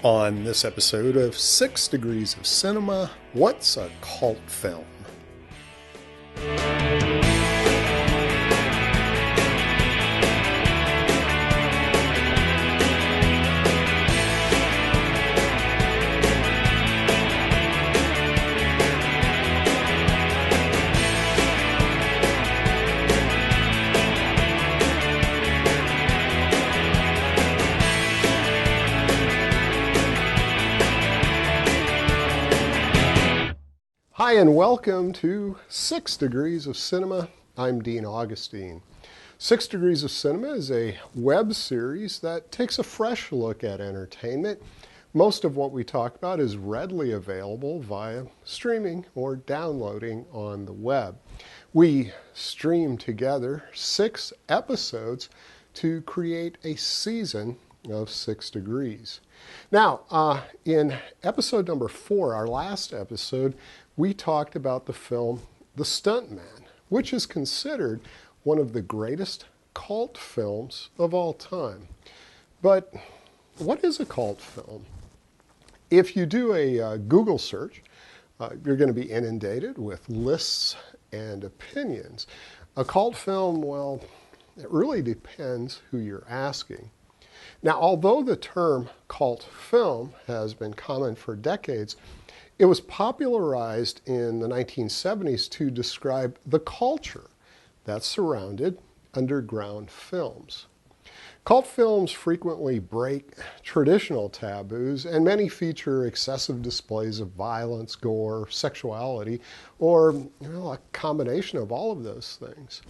On this episode of 6 Degrees of Cinema, what's a cult film? Hi and welcome to 6 Degrees of Cinema. I'm Dean Augustin. 6 Degrees of Cinema is a web series that takes a fresh look at entertainment. Most of what we talk about is readily available via streaming or downloading on the web. We stream together 6 episodes to create a season of 6 Degrees. Now, in episode number 4, our last episode, we talked about the film The Stuntman, which is considered one of the greatest cult films of all time. But what is a cult film? If you do a Google search, you're going to be inundated with lists and opinions. A cult film, well, it really depends who you're asking. Now, although the term cult film has been common for decades, it was popularized in the 1970s to describe the culture that surrounded underground films. Cult films frequently break traditional taboos, and many feature excessive displays of violence, gore, sexuality, or a combination of all of those things.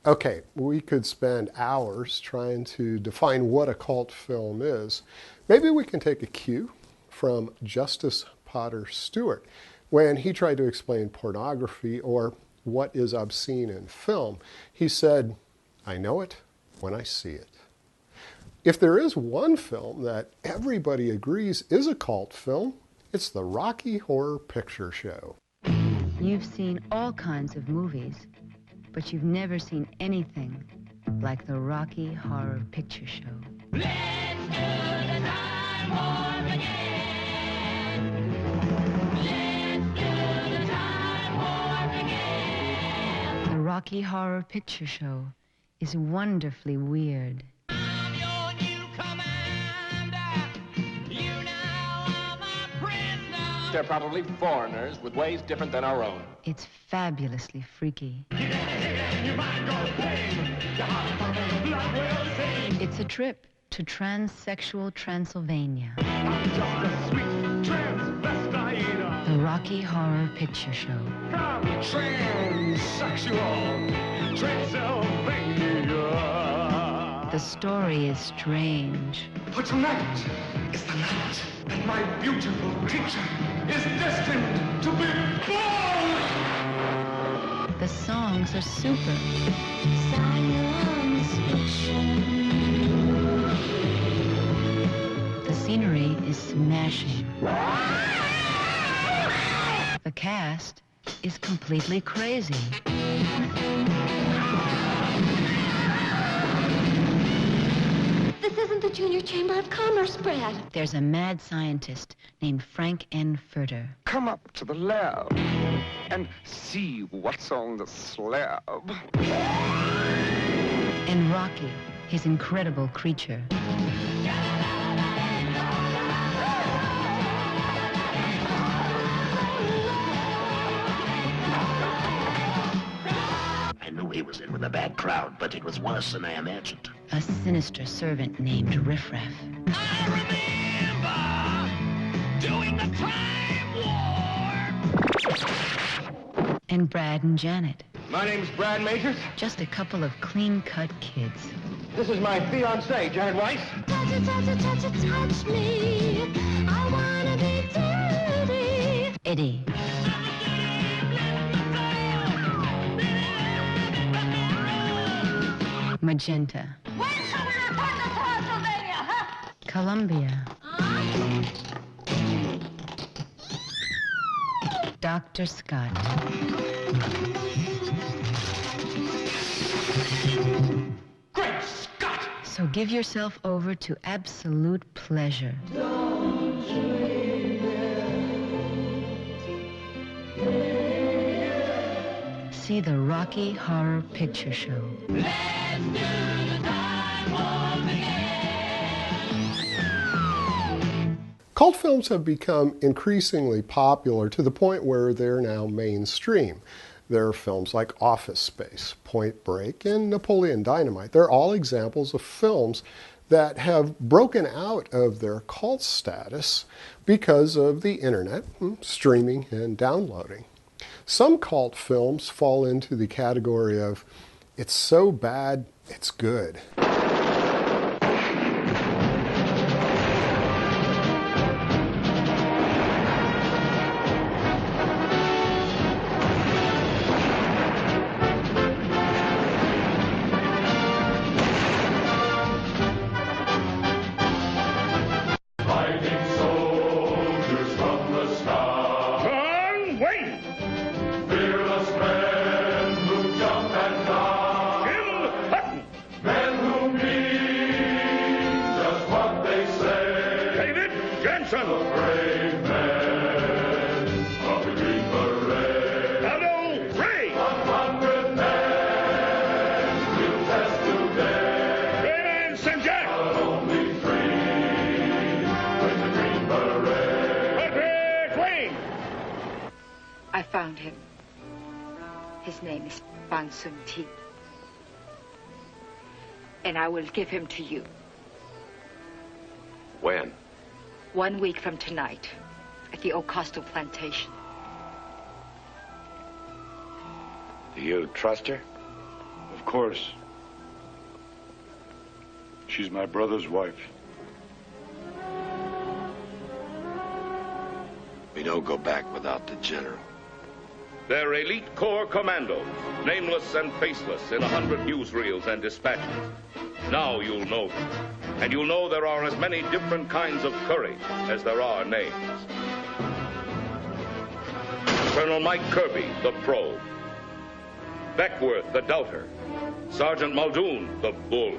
Okay, we could spend hours trying to define what a cult film is. Maybe we can take a cue from Justice Potter Stewart when he tried to explain pornography or what is obscene in film. He said, "I know it when I see it." If there is one film that everybody agrees is a cult film, it's the Rocky Horror Picture Show. You've seen all kinds of movies, but you've never seen anything like the Rocky Horror Picture Show. Let's do the time warp again. The Rocky Horror Picture Show is wonderfully weird. I'm your new commander. You now are my prisoner. They're probably foreigners with ways different than our own. It's fabulously freaky. It's a trip to transsexual Transylvania. I'm just a sweet transvestite. The Rocky Horror Picture Show. Come, transsexual Transylvania. The story is strange. For tonight is the night that my beautiful creature is destined to be born. The songs are super. Science fiction. The scenery is smashing. The cast is completely crazy. This isn't the Junior Chamber of Commerce, Brad. There's a mad scientist named Frank N. Furter. Come up to the lab and see what's on the slab. And Rocky, his incredible creature. I knew he was in with a bad crowd, but it was worse than I imagined. A sinister servant named Riffraff. I remember doing the time warp. And Brad and Janet. My name's Brad Majors. Just a couple of clean-cut kids. This is my fiancée, Janet Weiss. Touch it, touch it, touch it, touch me. I wanna be dirty. Eddie. Magenta. When shall we return to Transylvania, huh? Columbia. Dr. Scott. Great Scott! So give yourself over to absolute pleasure. See the Rocky Horror Picture Show. Let's do the time warp again. Cult films have become increasingly popular to the point where they're now mainstream. There are films like Office Space, Point Break, and Napoleon Dynamite. They're all examples of films that have broken out of their cult status because of the internet, streaming, and downloading. Some cult films fall into the category of, it's so bad, it's good. I found him. His name is T. And I will give him to you. When? 1 week from tonight, at the Ocosto plantation. Do you trust her? Of course. She's my brother's wife. We don't go back without the general. They're elite corps commandos, nameless and faceless in 100 newsreels and dispatches. Now you'll know them. And you'll know there are as many different kinds of courage as there are names. Colonel Mike Kirby, the Pro. Beckworth, the Doubter. Sergeant Muldoon, the Bull.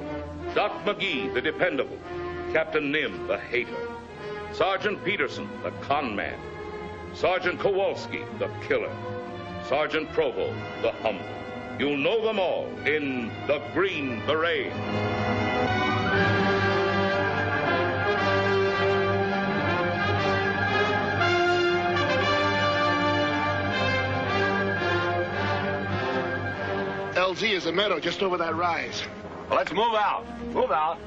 Doc McGee, the Dependable. Captain Nim, the Hater. Sergeant Peterson, the Con Man. Sergeant Kowalski, the Killer. Sergeant Provo, the Humble. You'll know them all in The Green Beret. LZ is a meadow just over that rise. Well, let's move out. Move out.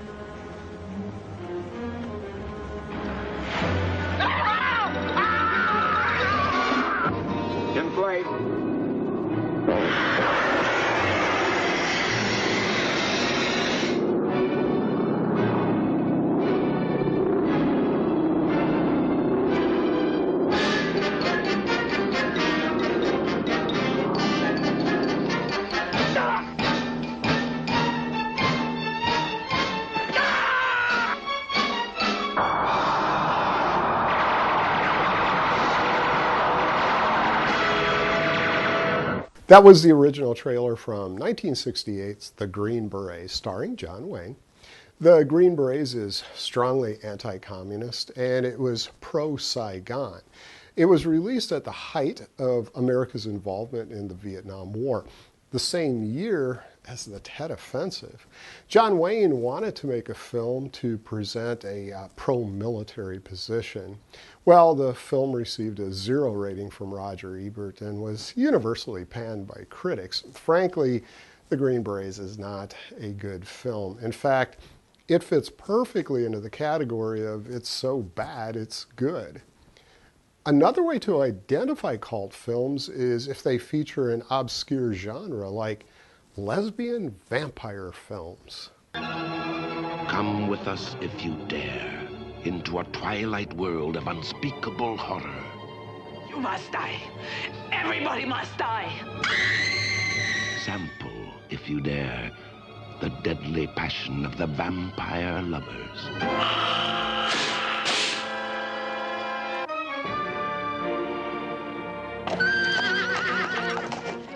Inflate. That was the original trailer from 1968's The Green Berets, starring John Wayne. The Green Berets is strongly anti-communist, and it was pro-Saigon. It was released at the height of America's involvement in the Vietnam War, the same year as the Tet Offensive. John Wayne wanted to make a film to present a pro-military position. Well, the film received a 0 rating from Roger Ebert and was universally panned by critics. Frankly, The Green Berets is not a good film. In fact, it fits perfectly into the category of it's so bad, it's good. Another way to identify cult films is if they feature an obscure genre like lesbian vampire films. Come with us if you dare into a twilight world of unspeakable horror. You must die. Everybody must die. Sample, if you dare, the deadly passion of the vampire lovers.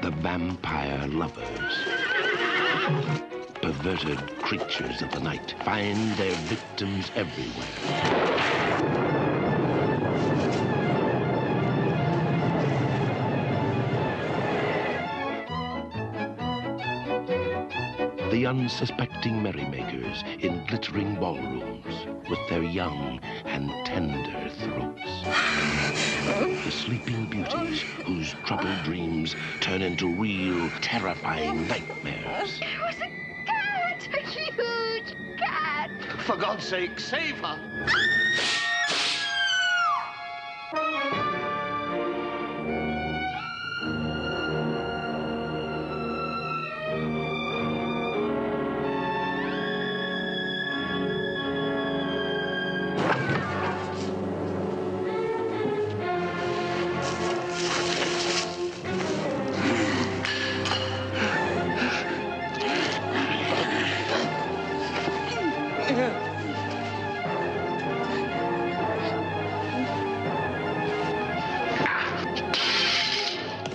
The vampire lovers. perverted creatures of the night find their victims everywhere. The unsuspecting merrymakers in glittering ballrooms with their young and tender throats. The sleeping beauties whose troubled dreams turn into real, terrifying nightmares. It was a cat! A huge cat! For God's sake, save her!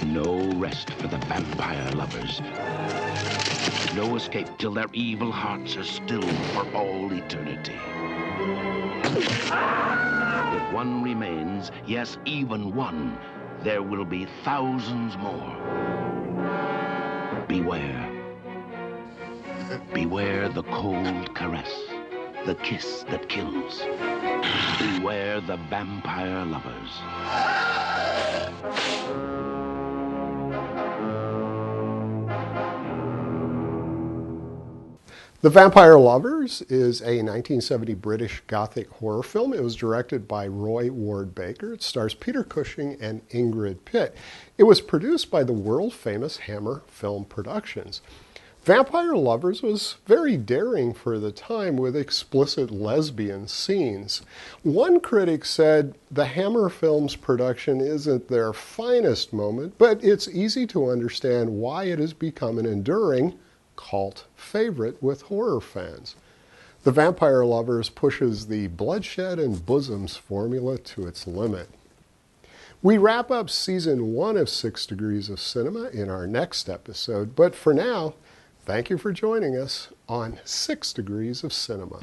No rest for the vampire lovers. No escape till their evil hearts are stilled for all eternity. If one remains, yes, even one, there will be thousands more. Beware. Beware the cold caress, the kiss that kills. Beware the vampire lovers. The Vampire Lovers is a 1970 British Gothic horror film. It was directed by Roy Ward Baker. It stars Peter Cushing and Ingrid Pitt. It was produced by the world-famous Hammer Film Productions. Vampire Lovers was very daring for the time with explicit lesbian scenes. One critic said the Hammer Films production isn't their finest moment, but it's easy to understand why it has become an enduring cult favorite with horror fans. The Vampire Lovers pushes the bloodshed and bosoms formula to its limit. We wrap up season 1 of 6 Degrees of Cinema in our next episode, but for now, thank you for joining us on 6 Degrees of Cinema.